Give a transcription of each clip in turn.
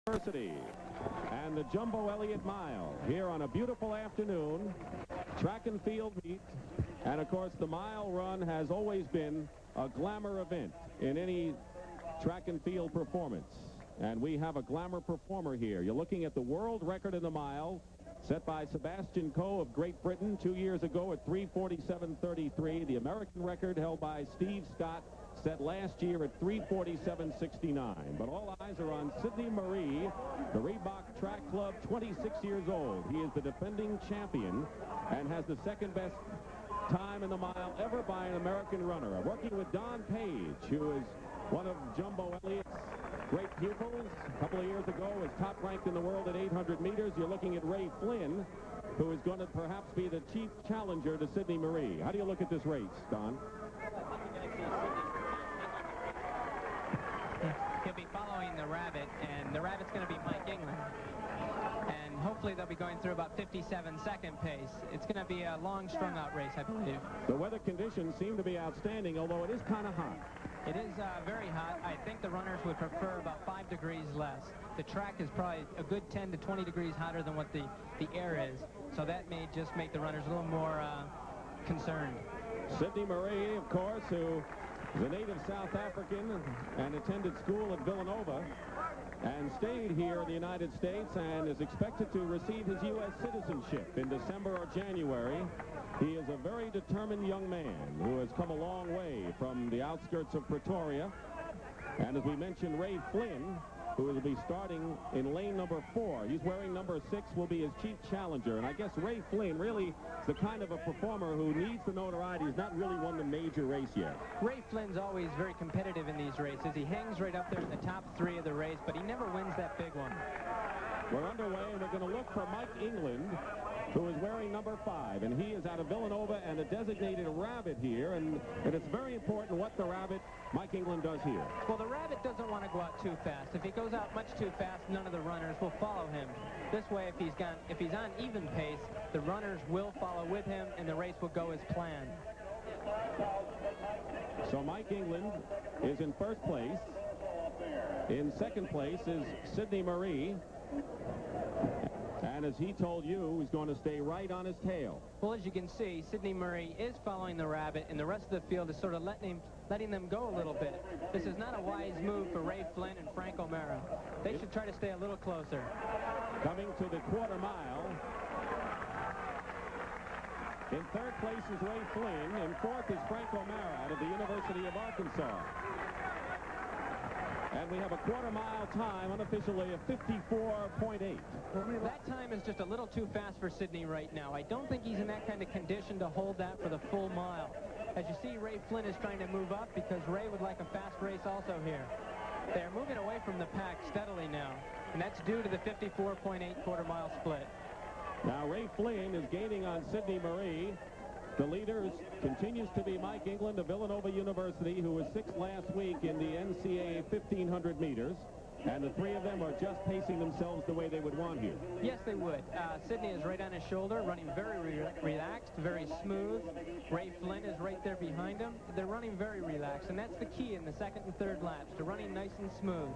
University and the Jumbo Elliot Mile here on a beautiful afternoon. Track and field meet. And of course, the mile run has always been a glamour event in any track and field performance. And we have a glamour performer here. You're looking at the world record in the mile set by Sebastian Coe of Great Britain 2 years ago at 3:47.33. The American record held by Steve Scott, set last year at 3:47.69. But all eyes are on Sidney Maree, the Reebok Track Club, 26 years old. He is the defending champion and has the second best time in the mile ever by an American runner. Working with Don Page, who is one of Jumbo Elliott's great pupils. A couple of years ago was top ranked in the world at 800 meters. You're looking at Ray Flynn, who is going to perhaps be the chief challenger to Sidney Maree. How do you look at this race, Don? He'll be following the rabbit, and the rabbit's going to be Mike England. And hopefully they'll be going through about 57-second pace. It's going to be a long strung-out race, I believe. The weather conditions seem to be outstanding, although it is kind of hot. It is very hot. I think the runners would prefer about 5 degrees less. The track is probably a good 10 to 20 degrees hotter than what the air is. So that may just make the runners a little more concerned. Sidney Maree, of course, who is a native South African and attended school at Villanova and stayed here in the United States and is expected to receive his U.S. citizenship in December or January. He is a very determined young man who has come a long way from the outskirts of Pretoria. And as we mentioned, Ray Flynn, who will be starting in lane number 4. He's wearing number 6, will be his chief challenger. And I guess Ray Flynn really is the kind of a performer who needs the notoriety. He's not really won the major race yet. Ray Flynn's always very competitive in these races. He hangs right up there in the top 3 of the race, but he never wins that big one. We're underway, and we're going to look for Mike England, who is wearing number 5, and he is out of Villanova and a designated rabbit here, and it's very important what the rabbit Mike England does here. Well, the rabbit doesn't want to go out too fast. If he goes out much too fast, none of the runners will follow him. This way, if he's on even pace, the runners will follow with him, and the race will go as planned. So Mike England is in first place. In second place is Sidney Maree. And as he told you, he's going to stay right on his tail. Well, as you can see, Sidney Maree is following the rabbit, and the rest of the field is sort of letting them go a little bit. This is not a wise move for Ray Flynn and Frank OMara. They should try to stay a little closer. Coming to the quarter mile. In third place is Ray Flynn, and fourth is Frank OMara out of the University of Arkansas. And we have a quarter mile time unofficially of 54.8. That time is just a little too fast for Sidney right now. I don't think he's in that kind of condition to hold that for the full mile. As you see, Ray Flynn is trying to move up because Ray would like a fast race also here. They're moving away from the pack steadily now, and that's due to the 54.8 quarter mile split. Now Ray Flynn is gaining on Sidney Maree. The leader continues to be Mike England of Villanova University, who was 6th last week in the NCAA 1,500 meters. And the 3 of them are just pacing themselves the way they would want here. Yes, they would. Sidney is right on his shoulder, running very relaxed, very smooth. Ray Flynn is right there behind him. They're running very relaxed, and that's the key in the second and third laps, to running nice and smooth.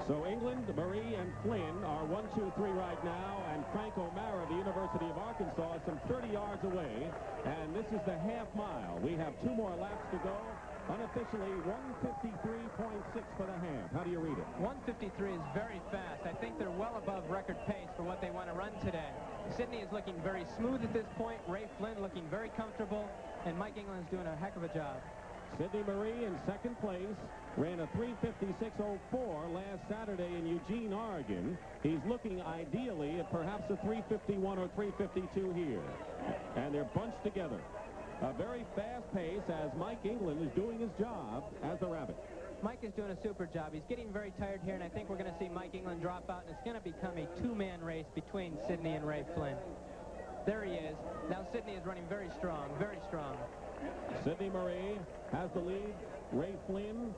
So England, Maree, and Flynn are 1, 2, 3 right now, and Frank OMara of the University of Arkansas is some 30 yards away, and this is the half mile. We have 2 more laps to go. Unofficially, 153.6 for the half. How do you read it? 153 is very fast. I think they're well above record pace for what they want to run today. Sidney is looking very smooth at this point. Ray Flynn looking very comfortable, and Mike England's doing a heck of a job. Sidney Maree in second place, ran a 3:56.04 last Saturday in Eugene, Oregon. He's looking ideally at perhaps a 3:51 or 3:52 here. And they're bunched together. A very fast pace as Mike England is doing his job as the rabbit. Mike is doing a super job. He's getting very tired here, and I think we're going to see Mike England drop out, and it's going to become a 2-man race between Sidney and Ray Flynn. There he is. Now Sidney is running very strong, very strong. Sidney Maree has the lead. Ray Flynn,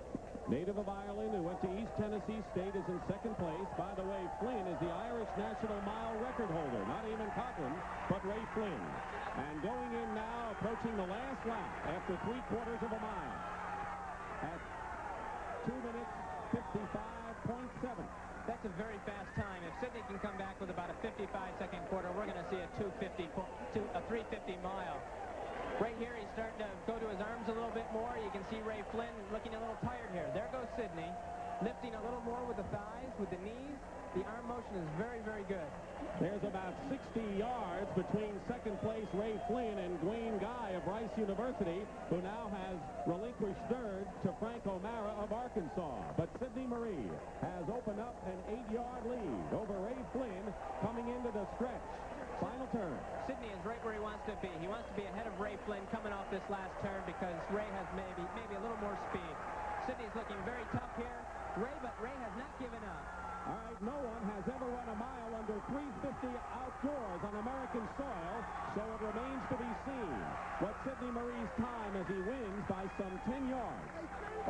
native of Ireland, who went to East Tennessee State, is in second place. By the way, Flynn is the Irish national mile record holder. Not even Cochran, but Ray Flynn. And going in now, approaching the last lap after 3/4 of a mile at 2 minutes 55.7. That That's a very fast time. If Sydney can come back with about a 55-second quarter, we're going to see a 350 mile. Right here, he's starting to go to his arms a little bit more. You can see Ray Flynn looking a little tired here. There goes Sydney, lifting a little more with the thighs, with the knees. The arm motion is very, very good. There's about 60 yards between second place Ray Flynn and Dwayne Guy of Rice University, who now has relinquished third to Frank OMara of Arkansas. But Sidney Maree has opened up an 8-yard lead over Ray Flynn coming into the stretch. Final turn. Sidney is right where he wants to be. He wants to be ahead of Ray Flynn coming off this last turn because Ray has maybe a little more speed. Sidney's looking very tough here. But Ray has not given up. All right, no one has ever run a mile under 350 outdoors on American soil, so it remains to be seen what Sidney Maree's time as he wins by some 10 yards.